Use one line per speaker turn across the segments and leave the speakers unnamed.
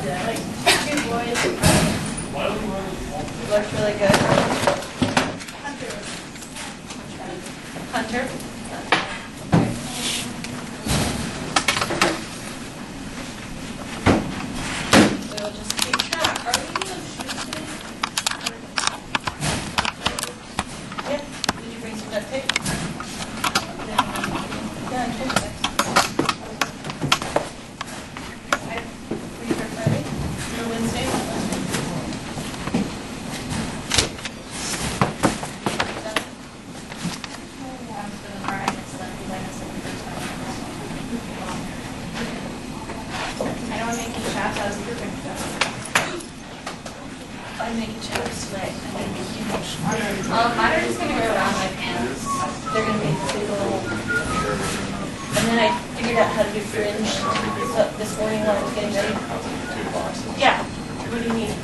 Good boys. Looks really good. Hunter. We'll just keep track. Are we doing shoes today? Yeah. Did you bring some duct tape? Yeah, I think so. For Friday? For Wednesday?
I know I'm making shots. I was looking for that.
I'm making chips today.
Mine are just gonna go around my pants.
They're gonna be big old. And then I figured out how to do fringe this morning while I was getting ready. Yeah. What do you need?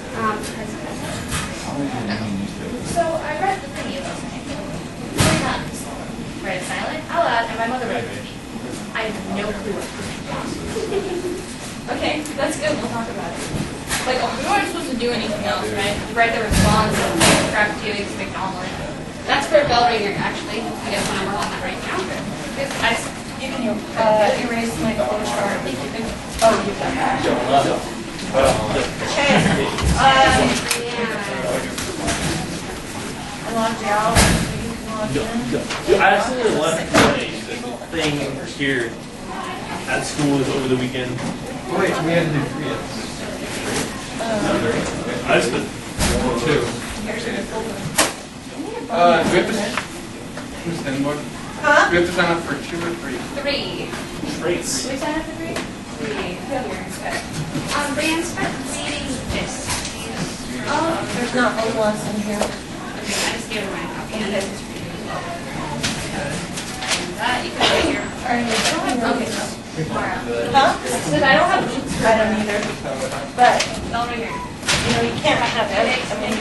So I read the video last night. Three times. Read it silent, out loud, and my mother read it to me. I have no clue what it is.
Okay, that's good. We'll talk about it. Like, we weren't supposed to do anything else, right?
Write the response and craft Felix McDonald. That's for a bell ringer, actually. I guess when I'm on that right now.
You can erase my flow chart. Oh, you got that. Okay. I logged out. You can log in.
I actually left the thing here at school over the weekend.
Wait, we had to do 3 yet.
I just put
2.
Here's the folder.
Do we have to stand board?
Huh?
Do we have to sign up for 2 or 3?
3.
traits.
Did we sign up for 3? 3. Brianne, start reading this. Oh,
There's not homeless in here.
okay, I just gave her my copy. And this is for you as well. That you can write here.
Are you
Okay, so.
Huh?
Because I don't have boots.
I don't either. But,
Bell ringer.
you know, you can't have everything. I mean,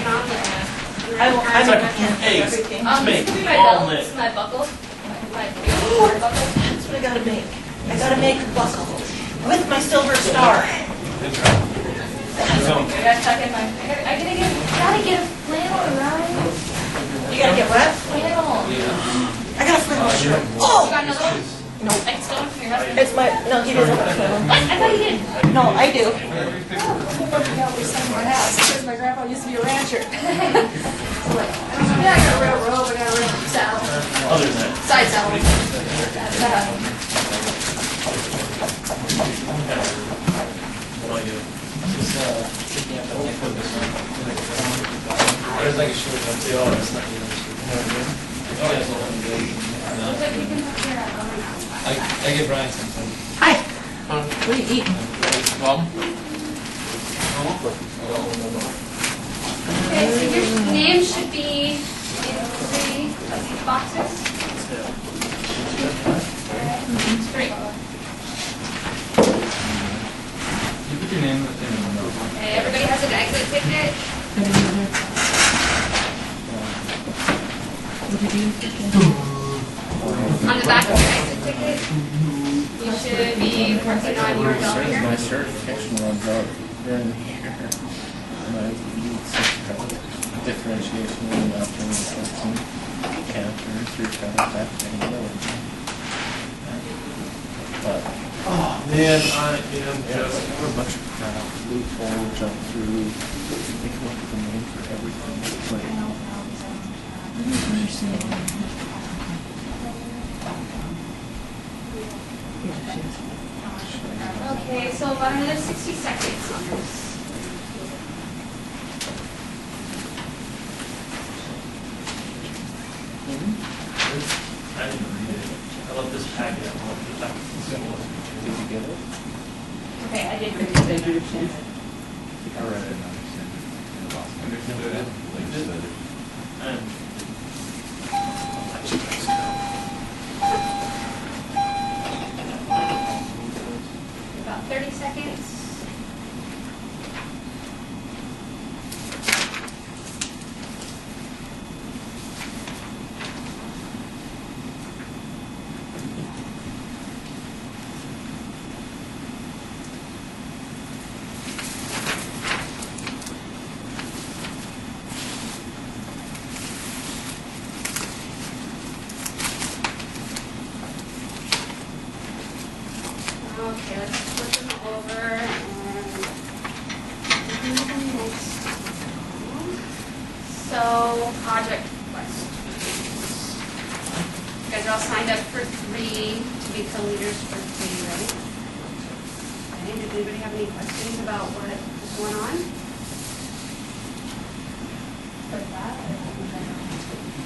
I
It's like
can't do
eggs.
everything.
Just make
This could be my belt.
omelet.
This is my buckle. My buckle.
That's what I gotta make. I gotta make a buckle with my silver star.
I gotta tuck in my. I gotta get a flannel around.
You gotta get what?
Flannel.
I got a flannel shirt.
You
Oh!
got another one?
No.
I can steal one from your husband.
It's my, no, he doesn't have a flannel.
What? I thought you did.
No, I do.
My house because my grandpa used to be a rancher. Yeah, I got a real robe, I got a real saddle,
Other than that.
side saddle.
Well, you.
There's like a short one.
It's not even.
Looks like we can put here at home now.
I give Brian something.
Hi. What are you eating?
Mom?
Okay, so your name should be in 3 of these boxes. 3.
You put your name in the
Okay, everybody has an exit ticket. On the back of your exit ticket, you should be working on your bell ringer.
My certification runs out during the year. And I need 6 credits. Differentiation and after 14. Counter, 3 credits after another. But
Oh man, I am
yeah,
just.
there were a bunch of crap, loophole, jump through. They come up with a name for everything. Like,
Okay, so about another 60 seconds on this.
I didn't read it. I left this packet at home.
did you get it?
Okay, I did read it.
I read it.
Understood it.
And
About 30 seconds. project quest. You guys are all signed up for 3 to be co-leaders for 3, right? Okay, does anybody have any questions about what is going on?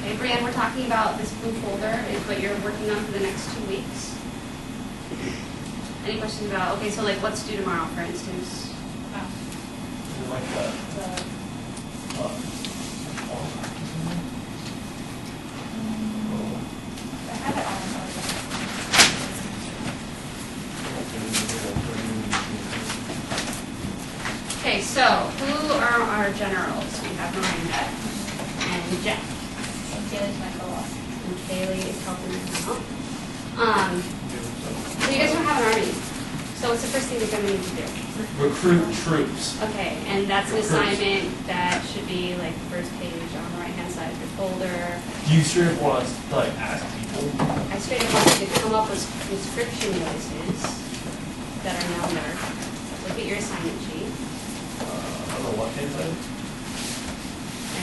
Okay, Brianne, we're talking about this blue folder is what you're working on for the next 2 weeks. Any questions about, okay, so like what's due tomorrow, for instance?
Like that.
Okay, so who are our generals? We have Miranda and Jack.
And Kaylee's my co-op.
And Kaylee is helping us out. So you guys don't have an army. So what's the first thing you're going to need to do?
Recruit troops.
Okay, and that's an assignment that should be like the first page on the right-hand side of your folder.
Do you straight up want us to like ask people?
I straight up want you to come up with conscription notices that are numbered. Look at your assignment sheet.
On the left-hand side?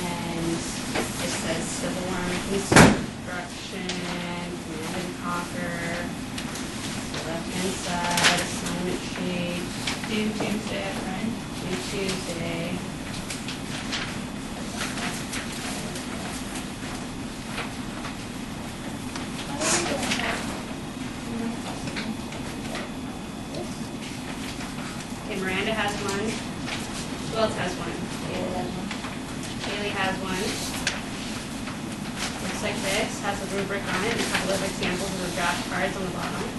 And it says Civil War Construction, Command and Conquer. The left-hand side, assignment sheet,
Due Tuesday, right?
due Tuesday. Okay, Miranda has one. Who else has one? Kaylee has one. Looks like this, has a rubric on it, and a couple of examples of the draft cards on the bottom.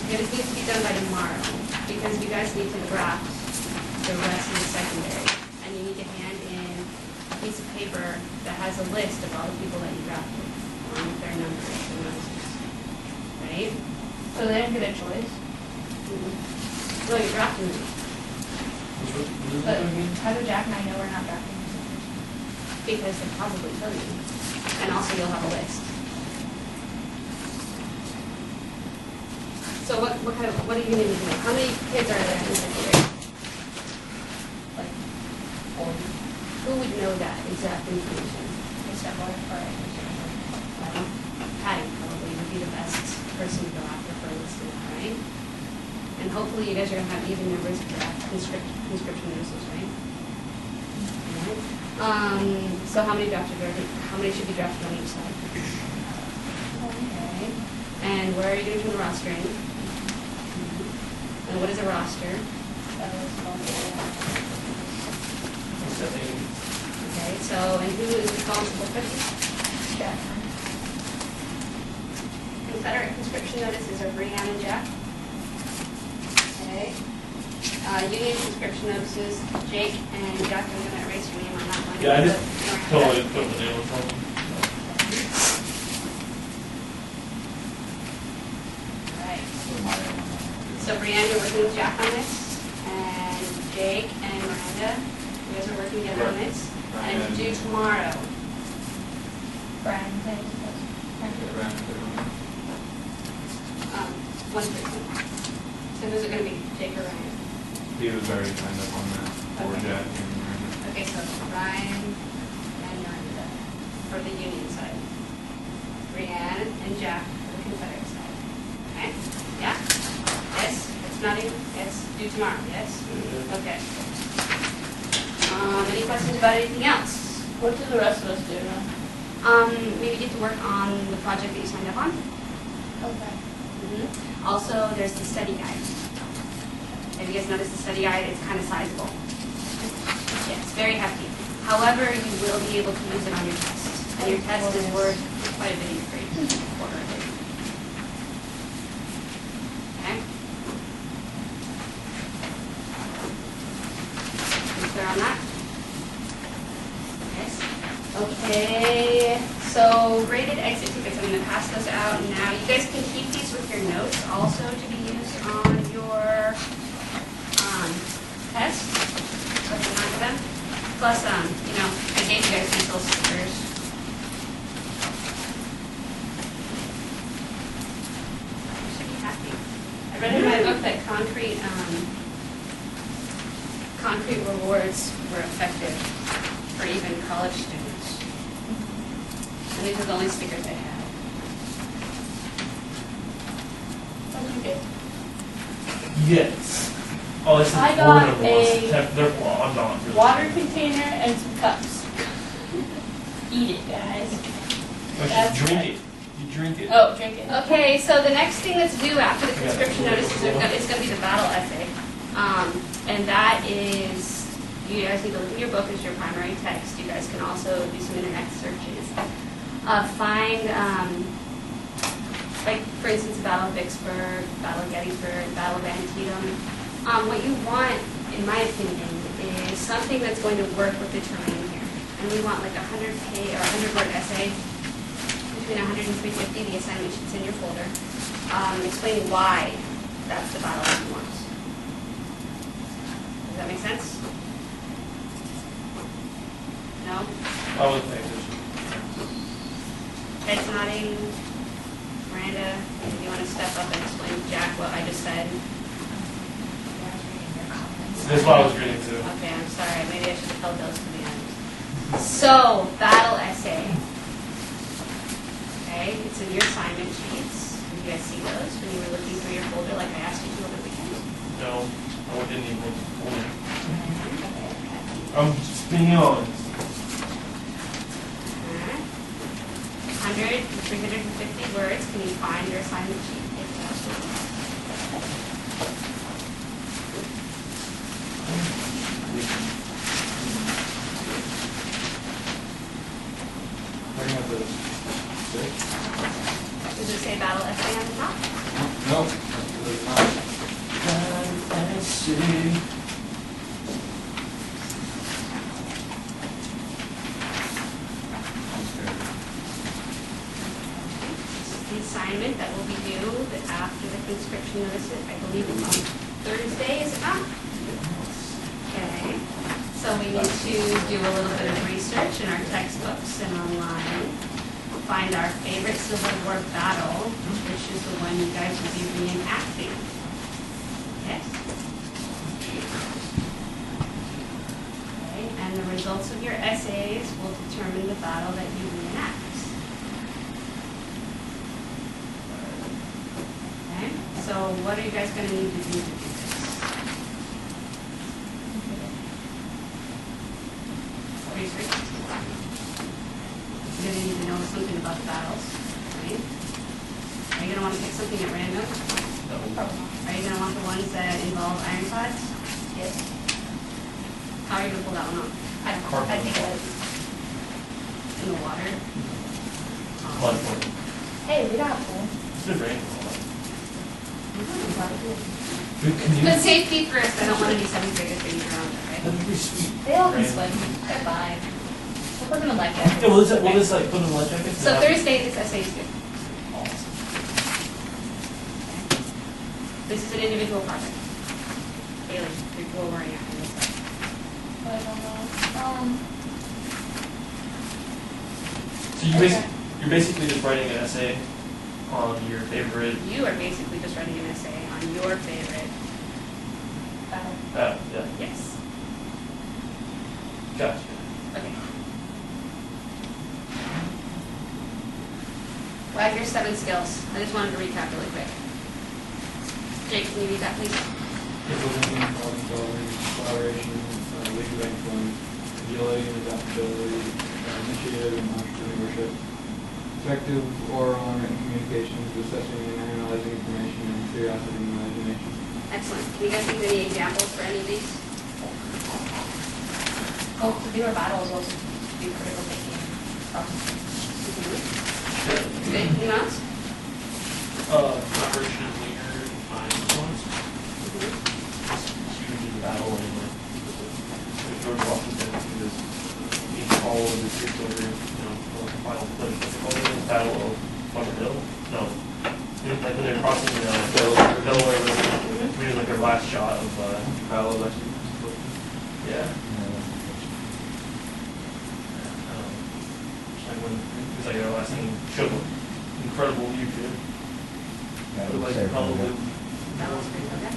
Okay, this needs to be done by tomorrow, because you guys need to draft the rest of the secondary. And you need to hand in a piece of paper that has a list of all the people that you drafted, along with their numbers and notices. Right?
So they didn't get a choice.
No, you're drafting them,
But how do Jack and I know we're not drafting?
because they probably tell you. And also you'll have a list. So what are you gonna do? How many kids are there in the grade?
Like,
Who would know that exact information?
December, right?
Patty probably would be the best person to go after for a list, right? And hopefully you guys are gonna have even numbers of draft conscription notices, right? So how many should be drafted on each side? Okay. And where are you gonna do the rostering? And what is a roster? Okay, so, and who is responsible for this?
Jack.
Confederate conscription notices are Brianne and Jack. Okay. Union conscription notices, Jake and Jack. I'm gonna erase your name on that one.
Yeah, I just
But-
totally put the name on something.
Right. So Brianne, you're working with Jack on this, and Jake and Miranda, you guys are working together on this, and it's due tomorrow.
Brian,
One person. So who's it gonna be, Jake or Ryan?
He was already signed up on that for
Okay.
Jack and Miranda.
Okay, so Ryan and Miranda for the Union side. Brianne and Jack for the Confederate side. Okay? Yeah? Yes? It's not even, it's due tomorrow, yes? Okay. Any questions about anything else?
what do the rest of us do now?
Maybe get to work on the project that you signed up on.
Okay.
Also, there's the study guide. Have you guys noticed the study guide? It's kind of sizable. Yeah, it's very hefty. However, you will be able to use it on your test. And your test is worth quite a bit of your grade, quarter of it. Okay? You clear on that? Yes? Okay, so graded exit tickets, I'm gonna pass those out now. You guys can keep these with your notes also to be used on your, test. So if you remember them. Plus, I gave you guys these little stickers. You should be happy. I read in my book concrete rewards were effective for even college students. And these are the only stickers I had.
What did you get?
Yes. Oh, this is
I
the
got
number ones.
a
They're, well, I'm not really.
Water container and some cups. Eat it, guys.
But
That's
you drink
right.
it. You drink it.
Oh, drink it.
Okay, so the next thing that's due after the conscription notice is going to be the battle essay. And that is, you guys need to look at your book as your primary text. You guys can also do some internet searches. Find, like, for instance, Battle of Vicksburg, Battle of Gettysburg, Battle of Antietam. What you want, in my opinion, is something that's going to work with the terrain here. And we want like a 100-page or 100-word essay between 100 and 350, the assignment sheet's in your folder, explaining why that's the battle that you want. Does that make sense? No?
I would think this.
Head's nodding. Miranda, if you want to step up and explain to Jack what I just said.
This is what I was reading too.
Okay, I'm sorry. Maybe I should have held those to the end. So, battle essay. Okay, it's in your assignment sheets. Did you guys see those when you were looking through your folder like I asked you to over the weekend?
No, I didn't even hold it. I'm just being honest.
Alright. 100 to 350 words. Can you find your assignment sheet?
Bring up the six.
Does it say battle essay on the top?
Nope, that's not.
The assignment that will be due after the conscription notice, I believe it's on Thursday, is it not? Okay, so we need to do a little bit of research in our textbooks and online, find our favorite Civil War battle, which is the one you guys will be reenacting. Okay? Okay, and the results of your essays will determine the battle that you reenact. Okay, so what are you guys going to need to do this? Research. You're going to need to know something about the battles, right? Are you going to want to pick something at random? Are you going to want the ones that involve ironclads?
Yes.
How are you going to pull that one off?
I think it was.
In the water?
Blood for it.
Hey, we got a pool.
It's been raining a lot.
But safety first, I don't want any seventh graders getting drowned, right?
That'd be sweet.
They all can
Rain.
swim. They're fine. We're gonna like it.
Yeah, we'll just like put in life jackets.
So Thursday, this essay is due. This is an individual project. Haley, you're worrying after this.
I don't know.
So you're basically just writing an essay on your favorite.
You are basically just writing an essay on your favorite.
Yeah.
Yes.
Gotcha.
Okay. Wagner's 7 skills. I just wanted to recap really quick. Jake, can you read that, please?
Implementing problem solving, collaboration, leadership excellence, agility and adaptability, initiative and entrepreneurship, effective oral and written communications, assessing and analyzing information, and curiosity and imagination.
Excellent. Can you guys think of any examples for any of these?
Oh, the newer battles will be critical thinking.
Good. Anything else?
Collaboration and leader and influence. Huge in the battle and like George Washington, he was being followed in the troops over, the final battle of Bunker Hill. No, like when they're crossing the Delaware River, we did like their last shot of battle of Lexington. Yeah. Like when it was like our last thing, showed incredible view too.
Yeah,
But like
say
probably.
That was pretty okay.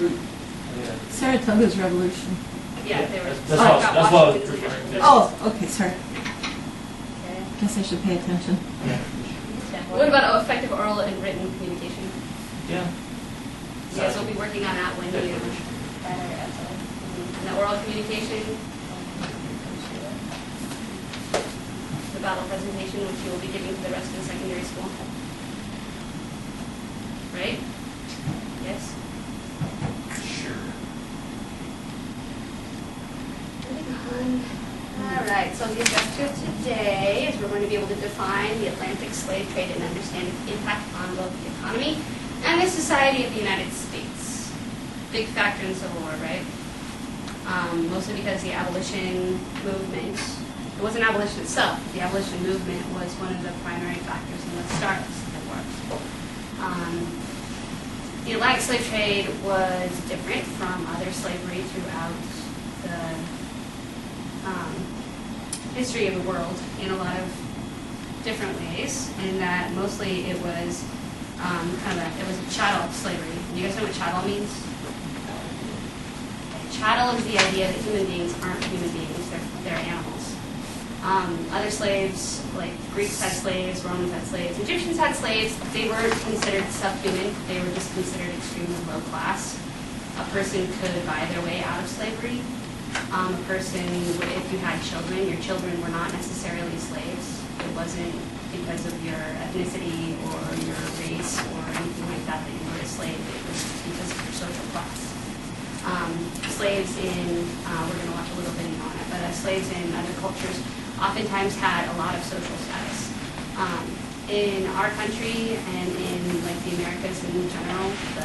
Yeah.
Saratoga's revolution.
Yeah, they were.
That's what I was
Washington's
referring to.
Oh, okay, sorry.
Okay.
Guess I should pay attention.
What about effective oral and written communication?
Yeah.
You guys will be working on that when you, and the oral communication, the battle presentation, which you will be giving to the rest of the secondary school. Right? Yes?
Sure.
All right, so the objective today is we're going to be able to define the Atlantic slave trade and understand its impact on both the economy and the society of the United States. Big factor in the Civil War, right? Mostly because the abolition movement, it wasn't abolition itself, the abolition movement was one of the primary factors in what started the war. The Atlantic slave trade was different from other slavery throughout the history of the world in a lot of different ways, in that mostly it was it was a chattel slavery. You guys know what chattel means? Chattel is the idea that human beings aren't human beings, they're animals. Other slaves, like Greeks had slaves, Romans had slaves, Egyptians had slaves. They weren't considered subhuman, they were just considered extremely low class. A person could buy their way out of slavery. A person, if you had children, your children were not necessarily slaves. It wasn't because of your ethnicity or your race or anything like that that you were a slave. It was because of your social class. Slaves in, we're going to watch a little video on it, but slaves in other cultures oftentimes had a lot of social status. In our country and in like the Americas in general, the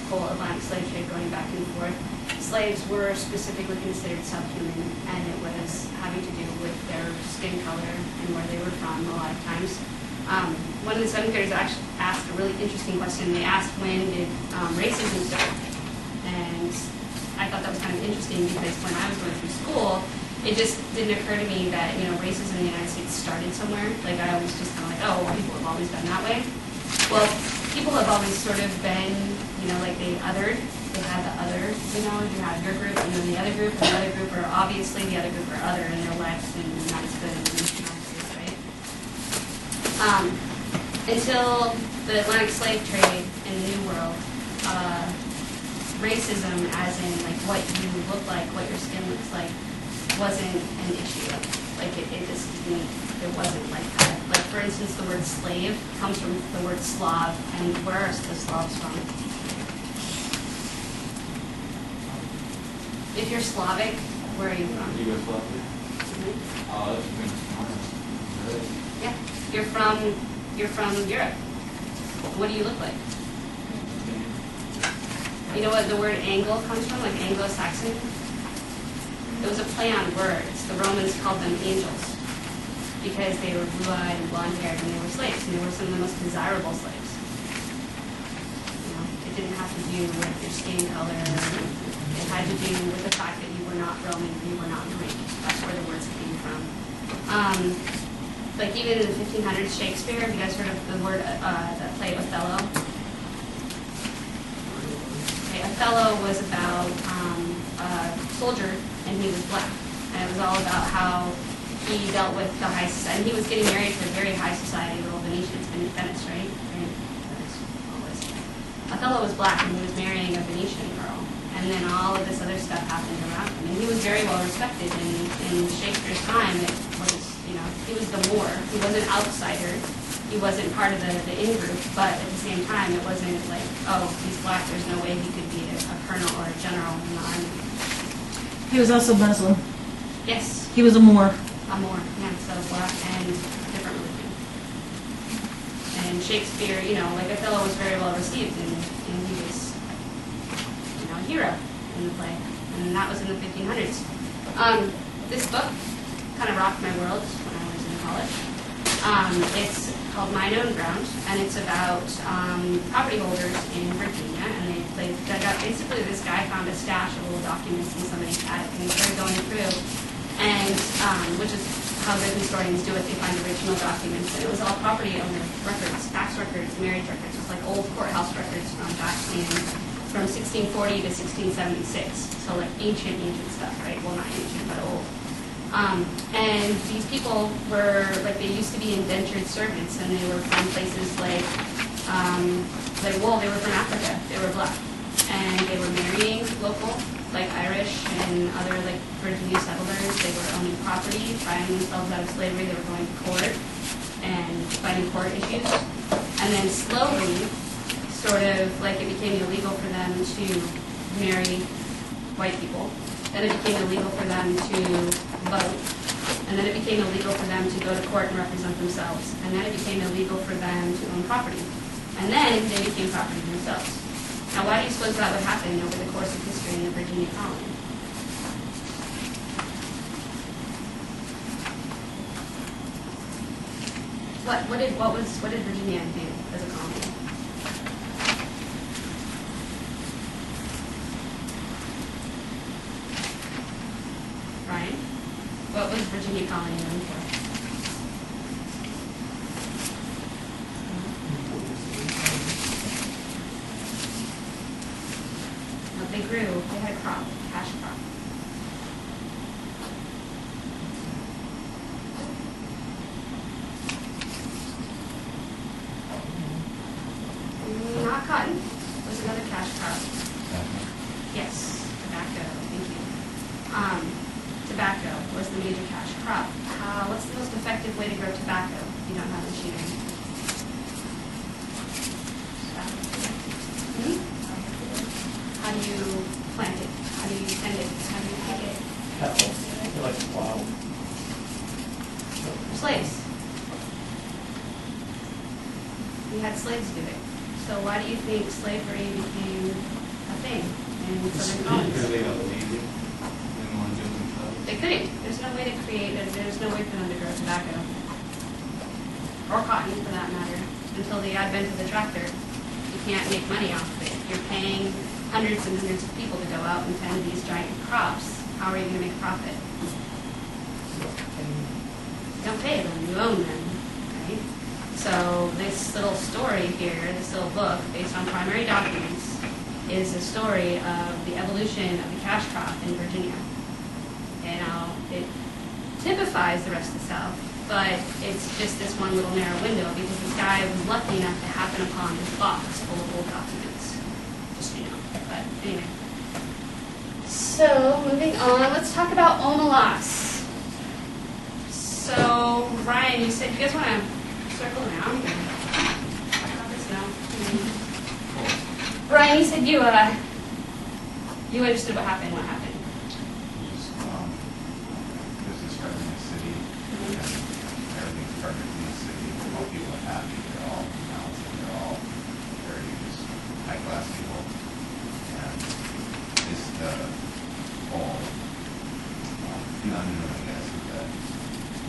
whole Atlantic slave trade going back and forth, slaves were specifically considered subhuman, and it was having to do with their skin color and where they were from a lot of times. One of the seventh graders actually asked a really interesting question. They asked, when did racism start? And I thought that was kind of interesting because when I was going through school, it just didn't occur to me that, racism in the United States started somewhere. Like, I was just kind of like, oh, well, people have always been that way. Well, people have always sort of been, like they othered. They had the other, you have your group, the other group, and the other group are obviously the other group are other, and they're less, and not as good, and not as good, right? Until the Atlantic slave trade in the New World, racism, as in like what you look like, what your skin looks like, wasn't an issue. Like it just didn't, it wasn't like that. Like for instance, the word slave comes from the word Slav, and where are the Slavs from? If you're Slavic, where are you from?
Yugoslavia.
Yeah, you're from Europe. What do you look like? You know what the word Anglo comes from, like Anglo-Saxon? It was a play on words. The Romans called them angels because they were blue-eyed and blonde-haired, and they were slaves, and they were some of the most desirable slaves. It didn't have to do with your skin color. It had to do with the fact that you were not Roman, you were not Greek. That's where the words came from. Like even in the 1500s, Shakespeare, have you guys heard of the word, the play Othello? Okay, Othello was about a soldier, and he was black. And it was all about how he dealt with the high society. And he was getting married to a very high society, little Venetians, Venice, right? Venice, always. Othello was black, and he was marrying a Venetian girl. And then all of this other stuff happened around him. And he was very well respected in Shakespeare's time. It was, he was the Moor. He was an outsider. He wasn't part of the in-group, but at the same time, it wasn't like, oh, he's black, there's no way he could be a colonel or a general in the army.
He was also Muslim.
Yes,
He was a Moor.
a Moor, yeah, so black and different religion. And Shakespeare, like Othello was very well received, and he was a hero in the play, and that was in the 1500s. This book kind of rocked my world when I was in college. It's called Mine Own Ground, and it's about property holders in Virginia, and they dug up, basically this guy found a stash of little documents in somebody's attic, and he started going through, and which is how good historians do it, they find original documents, and it was all property owner records, tax records, marriage records, it was like old courthouse records from back in from 1640 to 1676. So like ancient stuff, right? Well, not ancient, but old. And these people were, like, they used to be indentured servants, and they were from places like, well, they were from Africa. They were black. And they were marrying local, like Irish and other, like, Virginia settlers. They were owning property, buying themselves out of slavery. They were going to court and fighting court issues. And then slowly, sort of, like, it became illegal for them to marry white people. Then it became illegal for them to vote. And then it became illegal for them to go to court and represent themselves. And then it became illegal for them to own property. And then they became property themselves. Now, why do you suppose that would happen over the course of history in the Virginia colony? What did Virginia do as a colony? Ryan, what was Virginia colony known for? No, they grew. They had a crop, cash crop. Not cotton. Was another cash crop. Yes, tobacco. Thank you. Tobacco was the major cash crop. What's the most effective way to grow tobacco if you don't have machinery? How do you plant it? How do you tend it? How do you pick it?
Cattle, they're like wild.
Slaves. We had slaves do it. So why do you think slavery became a thing in southern colonies?
Because they got lazy. They didn't want to do it themselves.
They couldn't. There's no way to create, there's no way for them to grow tobacco. Or cotton, for that matter. Until the advent of the tractor, you can't make money off of it. You're paying hundreds and hundreds of people to go out and tend these giant crops. How are you going to make a profit? You don't pay them, you own them, right? So this little story here, this little book, based on primary documents, is a story of the evolution of the cash crop in Virginia. And it typifies the rest of the South, but it's just this one little narrow window because this guy was lucky enough to happen upon this box full of old documents. Just so you know. But anyway. So moving on, let's talk about Omelas. So Ryan, you said you guys want to circle around here. Ryan, you said you understood what happened. What happened?
Just describing the city, and everything's perfect in the city. All people are happy. They're all balanced. They're all very just high-class people. And it's the whole unknown, I guess, is that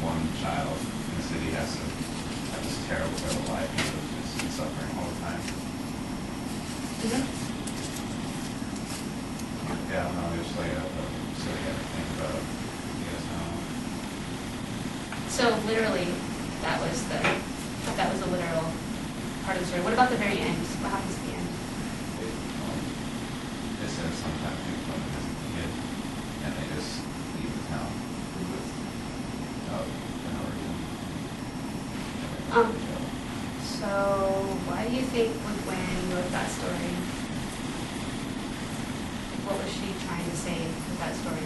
one child in the city has to have this terrible, terrible life. He was just suffering all the time. Yeah, I don't know, just like so you have to think about it. You guys know.
So literally, that was a literal part of the story. What about the very end? What happens at the end?
It says sometimes people come and visit the kid, and they just leave the town without an origin.
So why do you think when Gwen wrote that story? What was she trying to say with that story?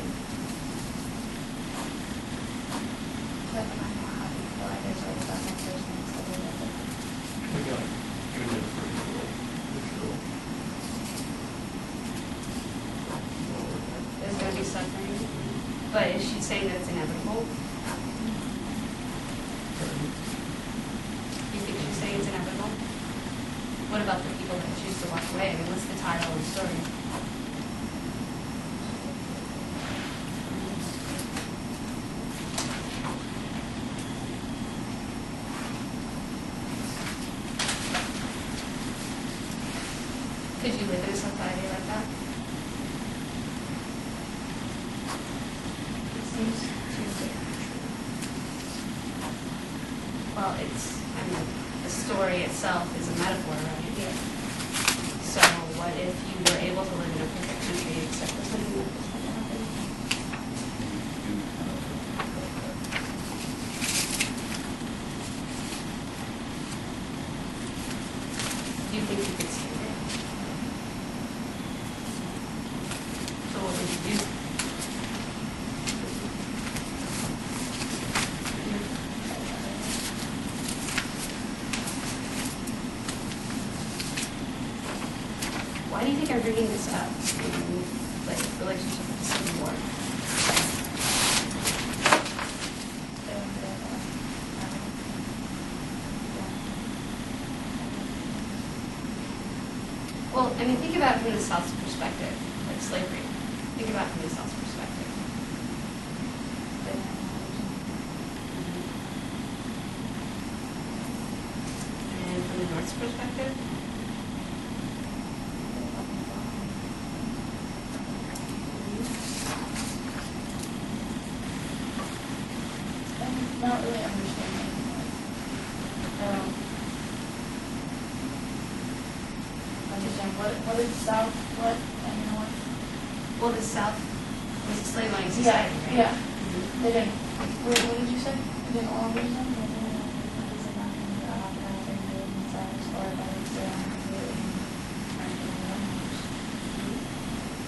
There's going to be suffering, but is she saying that it's inevitable? You think she's saying it's inevitable? What about the people that choose to walk away? I mean, what's the title of the story? Could you live in a society like that? It seems too well, I mean, the story itself is a metaphor, right? Yeah. So what if you were able to live in a perfect country except for something like this had to happen? Do you think you could stand it? So what would you do? Why do you think I'm bringing this up in like relationship with the Civil War? Well, I mean, think about it from the South's perspective, like slavery. Think about it from the South's perspective. And from the North's perspective?
I'm not really understanding. Understand what is South, what, and North?
Well, the South was a slave owning
Yeah,
society, right?
yeah.
Mhm.
They didn't, what did you say? They didn't all lose them?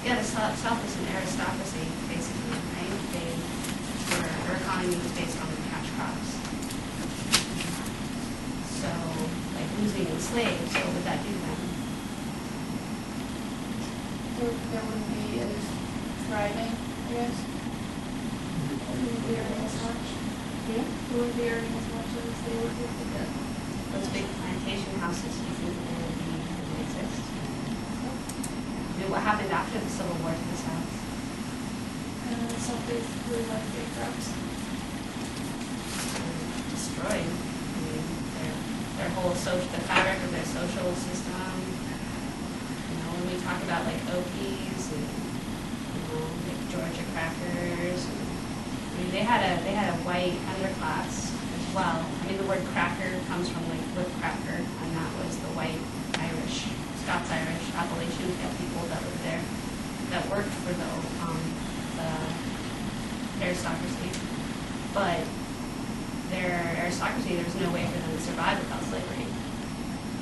Yeah, the South was an aristocracy, basically, right? Their economy was based on the cash crops. So, like losing the slaves, what would that do to them?
There wouldn't be as thriving, I guess. Wouldn't be earning as much. Wouldn't be earning as much as they would with the.
Those big plantation houses, do you think they would exist? I mean, what happened after the Civil War to the South?
And some basically like big crops.
Destroyed. I mean, their whole the fabric of their social system. You know, when we talk about like Okies and like Georgia crackers. I mean, they had a white underclass as well. I mean, the word cracker comes from like whip cracker, and that was the white Irish, Scots-Irish, Appalachian people that lived there, that worked for the aristocracy. But their aristocracy, there was no way for them to survive without slavery.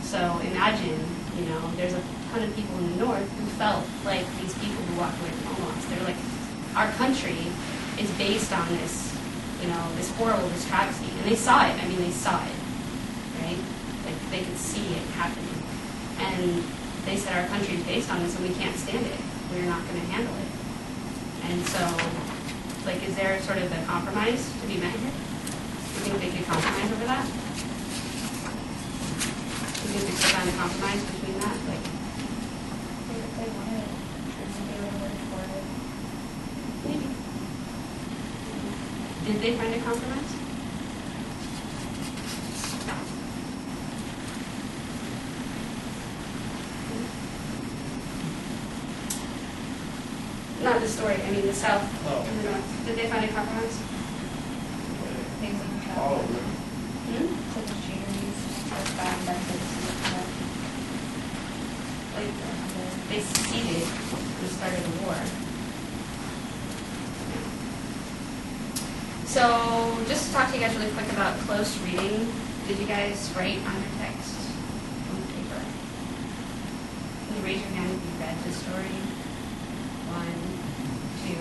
So imagine, there's a ton of people in the North who felt like these people who walked away from Omaha. They're like, our country is based on this, this horrible, this travesty. And they saw it. I mean, they saw it, right? Like, they could see it happening. And they said, our country is based on this and we can't stand it. We're not going to handle it. And so, like, is there sort of a compromise to be met here? Do you think they could compromise over that? Do you think they could find a compromise between that? Like,
If they wanted it, they would work for it.
maybe. Did they find a compromise? Not the story, I mean the South and the North. Did they find a compromise?
Things like
All
that.
of them.
Such as cherries, like bad methods, like,
They seceded and started a war. So, just to talk to you guys really quick about close reading. Did you guys write on your text on the paper? Can you raise your hand if you read the story? 1, 2.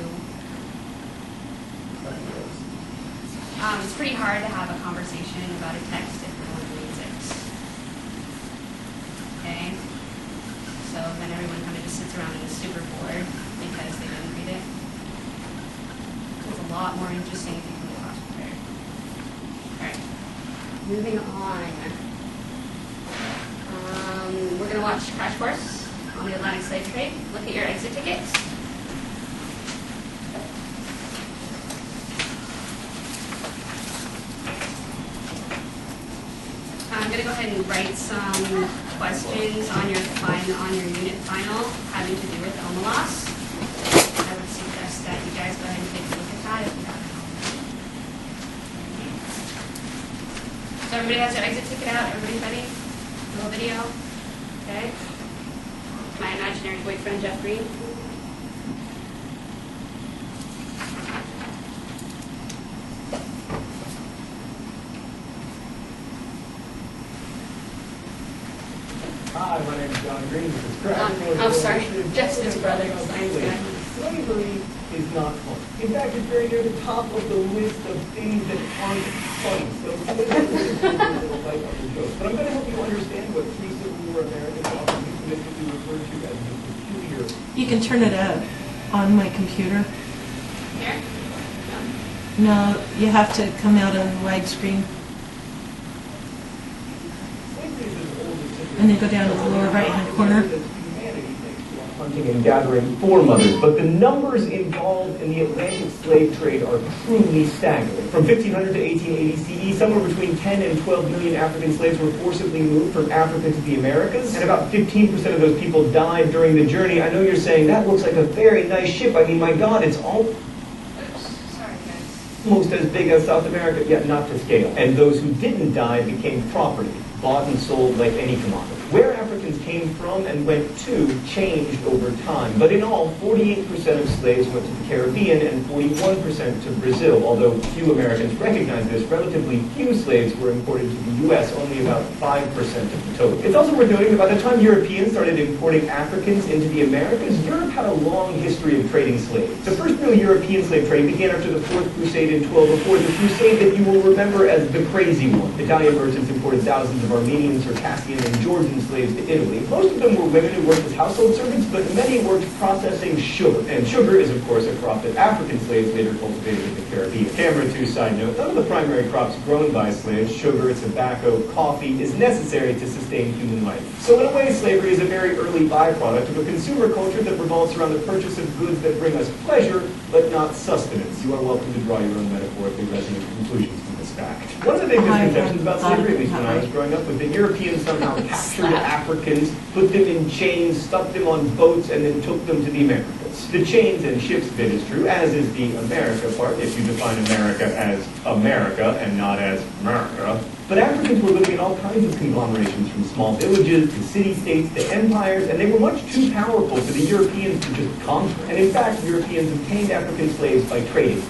It's pretty hard to have a conversation about a text if no one reads it. Okay? So then everyone kind of just sits around and is super bored because they didn't read it. It's a lot more interesting if you can get class prepared. Alright. Moving on. We're going to watch Crash Course on the Atlantic Slave Trade. Look at your exit tickets. I'm going to go ahead and write some questions on your unit final having to do with OMALOS. I would suggest that you guys go ahead and take a look at that if you haven't. So everybody has their exit ticket out? Everybody ready? Little video? Okay. my imaginary boyfriend, Jeff Green.
Hi, my name is John Green. This is Craig.
I'm sorry, Jeff's his brother, science guy.
Slavery is not fun. In fact, it's very near the top of the list of things that aren't funny. So I'm going to fight on the joke. But I'm going to help you understand what pre-Civil War Americans often euphemistically refer to as the peculiar.
You can turn it up on my computer.
Here?
No, you have to come out on widescreen
Slavery is as old as
and then go down to the lower right-hand corner.
Hunting and gathering foremothers, but the numbers involved in the Atlantic slave trade are truly staggering. From 1500 to 1880 CE, somewhere between 10 and 12 million African slaves were forcibly moved from Africa to the Americas, and about 15% of those people died during the journey. I know you're saying, that looks like a very nice ship. I mean, my God, it's all
Oops, sorry guys.
almost as big as South America, yet not to scale. And those who didn't die became property, bought and sold like any commodity. Where Africans came from and went to changed over time, but in all, 48% of slaves went to the Caribbean and 41% to Brazil. Although few Americans recognize this, relatively few slaves were imported to the U.S., only about 5% of the total. It's also worth noting that by the time Europeans started importing Africans into the Americas, Europe had a long history of trading slaves. The first real European slave trade began after the Fourth Crusade in 1204, the crusade that you will remember as the crazy one. Italian merchants imported thousands of Armenian, Circassian, and Georgian slaves to Italy. Most of them were women who worked as household servants, but many worked processing sugar. And sugar is, of course, a crop that African slaves later cultivated in the Caribbean. Camera 2 side note, none of the primary crops grown by slaves, sugar, tobacco, coffee, is necessary to sustain human life. So in a way, slavery is a very early byproduct of a consumer culture that revolves around the purchase of goods that bring us pleasure, but not sustenance. You are welcome to draw your own metaphorically resonant conclusions from this fact. One of the big misconceptions about slavery, at least when I was growing up, was that Europeans somehow captured Africans, put them in chains, stuck them on boats, and then took them to the Americas. The chains and ships bit is true, as is the America part, if you define America as America and not as America. But Africans were living in all kinds of conglomerations, from small villages to city-states to empires, and they were much too powerful for the Europeans to just conquer. And in fact, Europeans obtained African slaves by trading.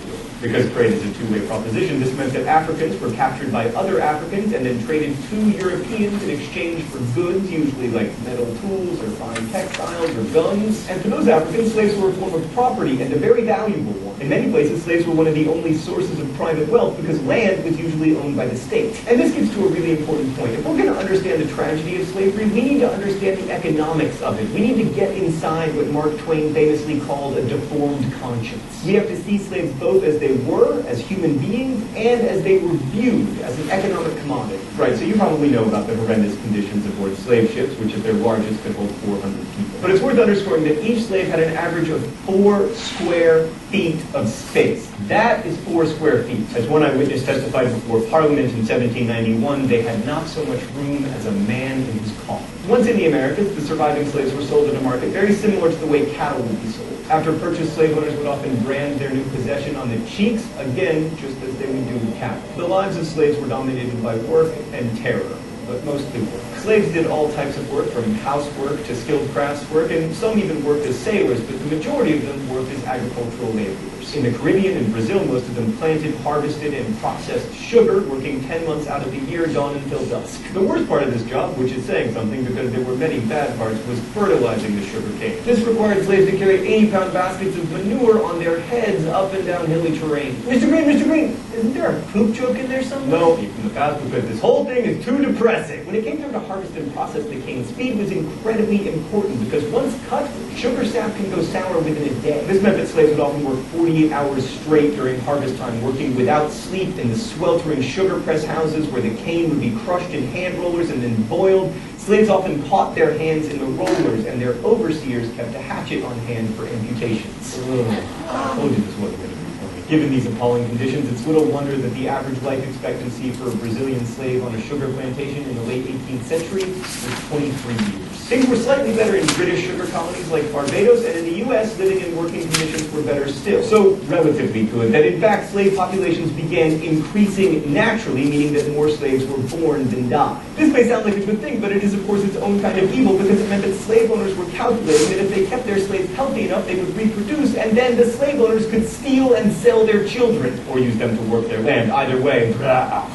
Because trade is a two-way proposition, this meant that Africans were captured by other Africans and then traded to Europeans in exchange for goods, usually like metal tools or fine textiles or guns. And for those Africans, slaves were a form of property, and a very valuable one. In many places, slaves were one of the only sources of private wealth because land was usually owned by the state. And this gets to a really important point. If we're going to understand the tragedy of slavery, we need to understand the economics of it. We need to get inside what Mark Twain famously called a deformed conscience. We have to see slaves both as they were, as human beings, and as they were viewed as an economic commodity. Right, so you probably know about the horrendous conditions aboard slave ships, which at their largest could hold 400 people. But it's worth underscoring that each slave had an average of 4 square feet of space. That is 4 square feet. As one eyewitness testified before Parliament in 1791, they had not so much room as a man in his coffin. Once in the Americas, the surviving slaves were sold at a market very similar to the way cattle would be sold. After purchase, slave owners would often brand their new possession on the cheeks, again, just as they would do with cattle. The lives of slaves were dominated by work and terror, but mostly work. Slaves did all types of work, from housework to skilled crafts work, and some even worked as sailors, but the majority of them worked as agricultural laborers. In the Caribbean and Brazil, most of them planted, harvested, and processed sugar, working 10 months out of the year, dawn until dusk. The worst part of this job, which is saying something because there were many bad parts, was fertilizing the sugar cane. This required slaves to carry 80-pound baskets of manure on their heads up and down hilly terrain. Mr. Green, isn't there a poop joke in there somewhere? No, from the past, because this whole thing is too depressing. When it came time to harvest and process the cane, speed was incredibly important because once cut, sugar sap can go sour within a day. This meant that slaves would often work 48 hours straight during harvest time, working without sleep in the sweltering sugar press houses where the cane would be crushed in hand rollers and then boiled. Slaves often caught their hands in the rollers, and their overseers kept a hatchet on hand for amputations. I told you this wasn't going to be funny. Given these appalling conditions, it's little wonder that the average life expectancy for a Brazilian slave on a sugar plantation in the late 18th century was 23 years. Things were slightly better in British sugar colonies like Barbados, and in the U.S., living and working conditions were better still. So, relatively good. That in fact, slave populations began increasing naturally, meaning that more slaves were born than died. This may sound like a good thing, but it is of course its own kind of evil, because it meant that slave owners were calculating that if they kept their slaves healthy enough, they would reproduce, and then the slave owners could steal and sell their children, or use them to work their land. Either way,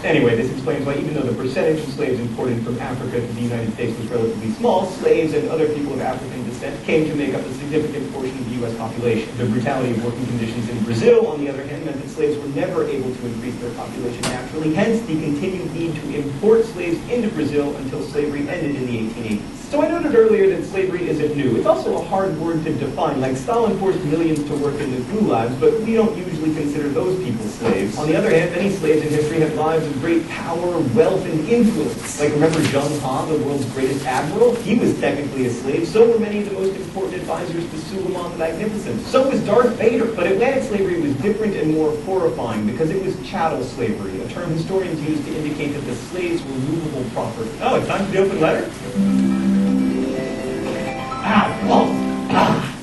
anyway, this explains why even though the percentage of slaves imported from Africa to the United States was relatively small, slaves and other people of African descent came to make up a significant portion of the U.S. population. The brutality of working conditions in Brazil, on the other hand, meant that slaves were never able to increase their population naturally, hence the continued need to import slaves into Brazil until slavery ended in the 1880s. So I noted earlier that slavery isn't new. It's also a hard word to define. Like, Stalin forced millions to work in the gulags, but we don't usually consider those people slaves. On the other hand, many slaves in history had lives of great power, wealth, and influence. Like, remember Zheng He, the world's greatest admiral? He was technically a slave. So were many of the most important advisors to Suleiman the Magnificent. So was Darth Vader. But Atlantic slavery was different and more horrifying because it was chattel slavery, a term historians use to indicate that the slaves were movable property. Oh, it's time for the open letter?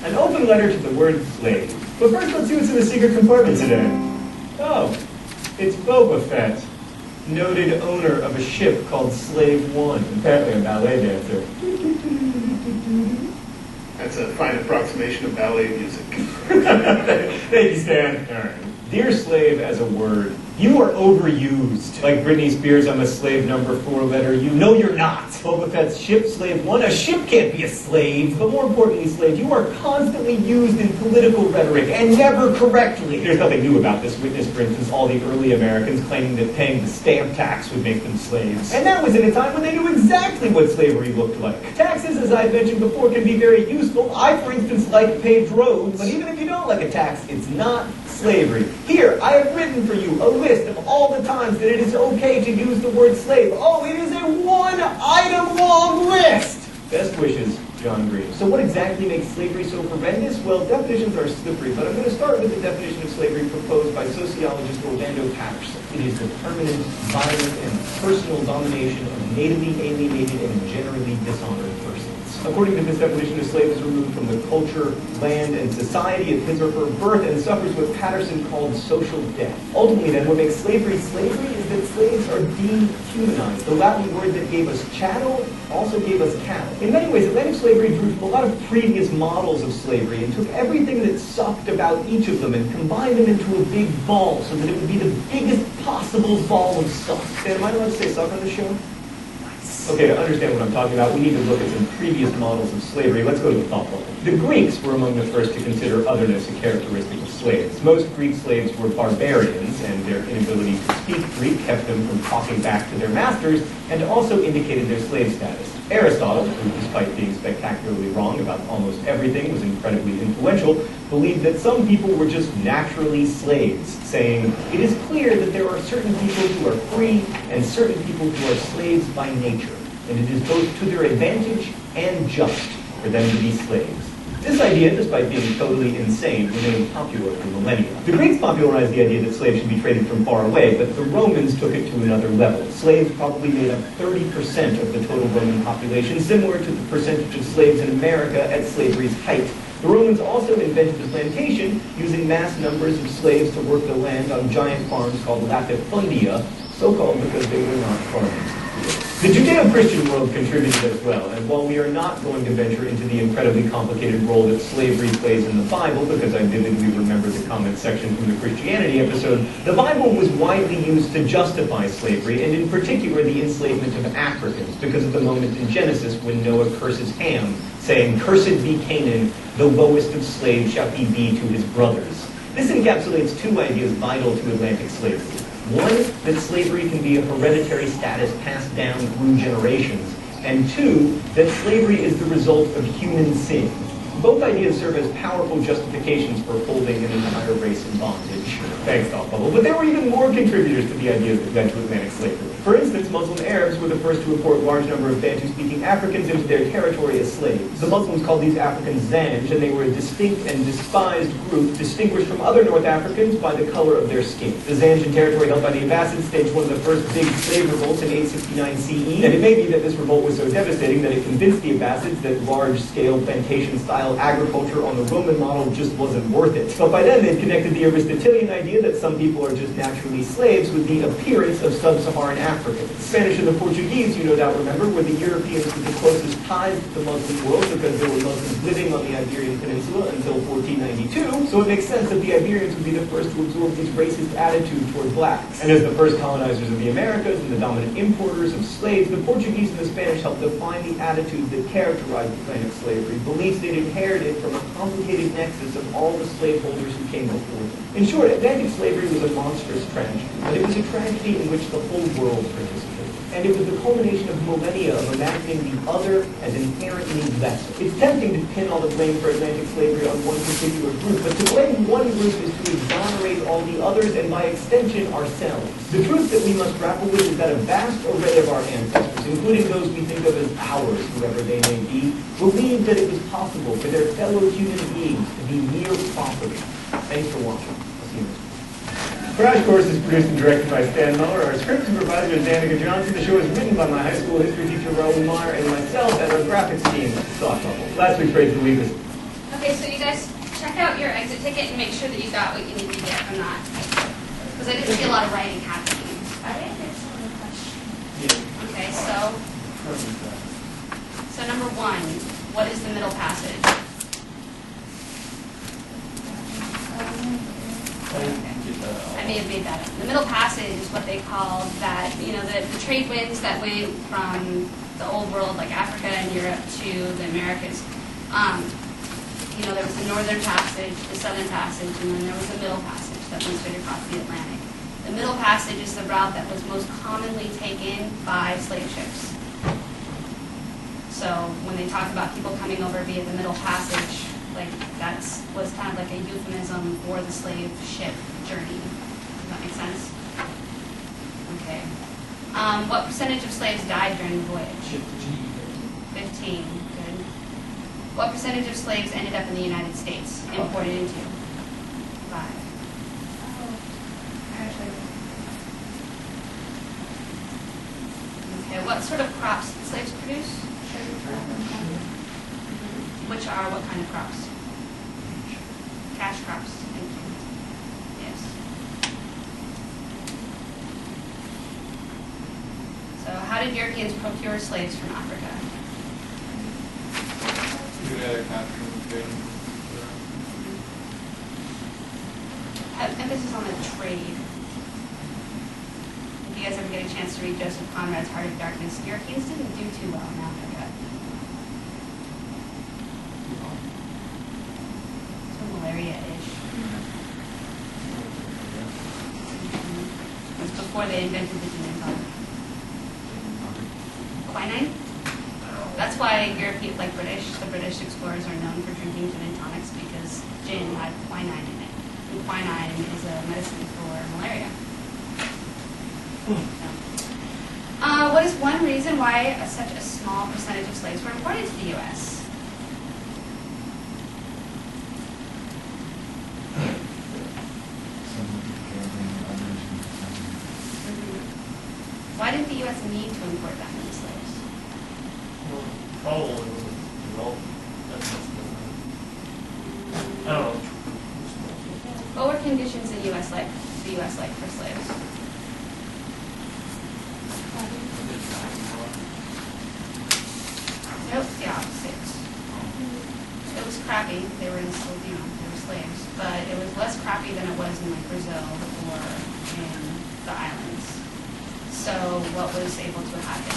An open letter to the word slave. But first, let's see what's in the secret compartment today. Oh, it's Boba Fett, noted owner of a ship called Slave One, apparently a ballet dancer.
That's a fine approximation of ballet music.
Thank you, Stan. All right. Dear slave as a word, you are overused. Like Britney Spears, I'm a slave number 4 letter U. No, you're not. Boba Fett's ship, Slave One. A ship can't be a slave. But more importantly, slave, you are constantly used in political rhetoric, and never correctly. There's nothing new about this. Witness, for instance, all the early Americans claiming that paying the stamp tax would make them slaves. And that was in a time when they knew exactly what slavery looked like. Taxes, as I've mentioned before, can be very useful. I, for instance, like paved roads. But even if you don't like a tax, it's not slavery. Here, I have written for you a list of all the times that it is okay to use the word slave. Oh, it is a 1-item long list! Best wishes, John Green. So what exactly makes slavery so horrendous? Well, definitions are slippery, but I'm going to start with the definition of slavery proposed by sociologist Orlando Patterson. It is the permanent, violent, and personal domination of natively alienated and generally dishonored persons. According to this definition, a slave is removed from the culture, land, and society of his or her birth and suffers what Patterson called social death. Ultimately, then, what makes slavery slavery is that slaves are dehumanized. The Latin word that gave us chattel also gave us cattle. In many ways, Atlantic slavery drew from a lot of previous models of slavery and took everything that sucked about each of them and combined them into a big ball so that it would be the biggest possible ball of suck. Dan, am I allowed to say suck on the show? Okay, to understand what I'm talking about, we need to look at some previous models of slavery. Let's go to the thought bubble. The Greeks were among the first to consider otherness a characteristic of slaves. Most Greek slaves were barbarians, and their inability to speak Greek kept them from talking back to their masters, and also indicated their slave status. Aristotle, who despite being spectacularly wrong about almost everything was incredibly influential, believed that some people were just naturally slaves, saying, "It is clear that there are certain people who are free and certain people who are slaves by nature, and it is both to their advantage and just for them to be slaves." This idea, despite being totally insane, remained popular for millennia. The Greeks popularized the idea that slaves should be traded from far away, but the Romans took it to another level. Slaves probably made up 30% of the total Roman population, similar to the percentage of slaves in America at slavery's height. The Romans also invented the plantation, using mass numbers of slaves to work the land on giant farms called latifundia, so called because they were not farms. The Judeo-Christian world contributed as well, and while we are not going to venture into the incredibly complicated role that slavery plays in the Bible, because I vividly remember the comment section from the Christianity episode, the Bible was widely used to justify slavery, and in particular the enslavement of Africans, because of the moment in Genesis when Noah curses Ham, saying, "Cursed be Canaan, the lowest of slaves shall he be to his brothers." This encapsulates two ideas vital to Atlantic slavery. One, that slavery can be a hereditary status passed down through generations. And two, that slavery is the result of human sin. Both ideas serve as powerful justifications for holding an entire race in bondage. Thanks, Thought Bubble. But there were even more contributors to the ideas that led to Atlantic slavery. For instance, Muslim Arabs were the first to import a large number of Bantu-speaking Africans into their territory as slaves. The Muslims called these Africans Zanj, and they were a distinct and despised group distinguished from other North Africans by the color of their skin. The Zanjan territory held by the Abbasids staged one of the first big slave revolts in 869 CE, and it may be that this revolt was so devastating that it convinced the Abbasids that large-scale plantation-style agriculture on the Roman model just wasn't worth it. But by then, they'd connected the Aristotelian idea that some people are just naturally slaves with the appearance of sub-Saharan Africans. The Spanish and the Portuguese, you no doubt remember, were the Europeans with the closest ties to the Muslim world because there were Muslims living on the Iberian Peninsula until 1492, so it makes sense that the Iberians would be the first to absorb this racist attitude toward blacks. And as the first colonizers of the Americas and the dominant importers of slaves, the Portuguese and the Spanish helped define the attitudes that characterized Atlantic slavery, beliefs they'd inherited from a complicated nexus of all the slaveholders who came before them. In short, Atlantic slavery was a monstrous tragedy, but it was a tragedy in which the whole world participated. And it was the culmination of millennia of imagining the other as inherently lesser. It's tempting to pin all the blame for Atlantic slavery on one particular group, but to blame one group is to exonerate all the others and by extension ourselves. The truth that we must grapple with is that a vast array of our ancestors, including those we think of as ours, whoever they may be, believed that it was possible for their fellow human beings to be mere property. Thanks for watching. I'll see you next week. Crash Course is produced and directed by Stan Muller. Our script supervisor is Danica Johnson. The show is written by my high school history teacher, Raoul Meyer, and myself, and our graphics team, Thought Bubble. Last week's phrase of the week was...
Okay, so you guys check out your exit ticket and make sure that you got what you need to get or not. Because I didn't see a lot of writing happening.
I didn't get some of the questions.
Okay, so number 1, what is the middle passage? I may have made that up. The Middle Passage is what they call that, the trade winds that went from the old world, like Africa and Europe, to the Americas. There was the Northern Passage, the Southern Passage, and then there was the Middle Passage that went straight across the Atlantic. The Middle Passage is the route that was most commonly taken by slave ships. So when they talk about people coming over via the Middle Passage, was kind of like a euphemism for the slave ship journey. Does that make sense? Okay. What percentage of slaves died during the voyage? 15. Good. What percentage of slaves ended up in the United States, imported into? 5. Okay. What sort of crops did slaves produce? Which are what kind of crops? Cash crops. Thank you. Yes. So how did Europeans procure slaves from Africa? Emphasis on the trade. If you guys ever get a chance to read Joseph Conrad's Heart of Darkness, Europeans didn't do too well in Africa. Malaria-ish. It was before they invented the gin and tonic. Quinine? That's why Europeans, the British explorers are known for drinking gin and tonics because gin had quinine in it. And quinine is a medicine for malaria. What is one reason why such a small percentage of slaves were imported to the U.S.? Why didn't the U.S. need to import that many slaves?
Well, probably wasn't developed. I don't know.
What were conditions in the U.S. like for slaves? Nope, the opposite. It was crappy. They were enslaved, they were slaves, but it was less crappy than it was in Brazil or in the islands. So what was able to happen?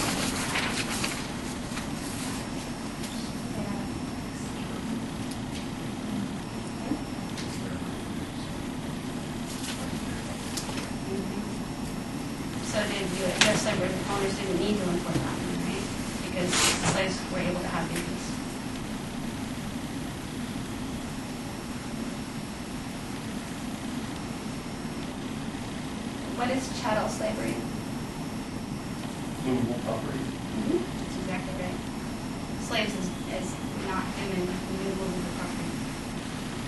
So did U.S. slave owners didn't need to import that, right? Because slaves were able to have babies. What is chattel slavery?
Movable property.
That's exactly right. Slaves is not human, movable property.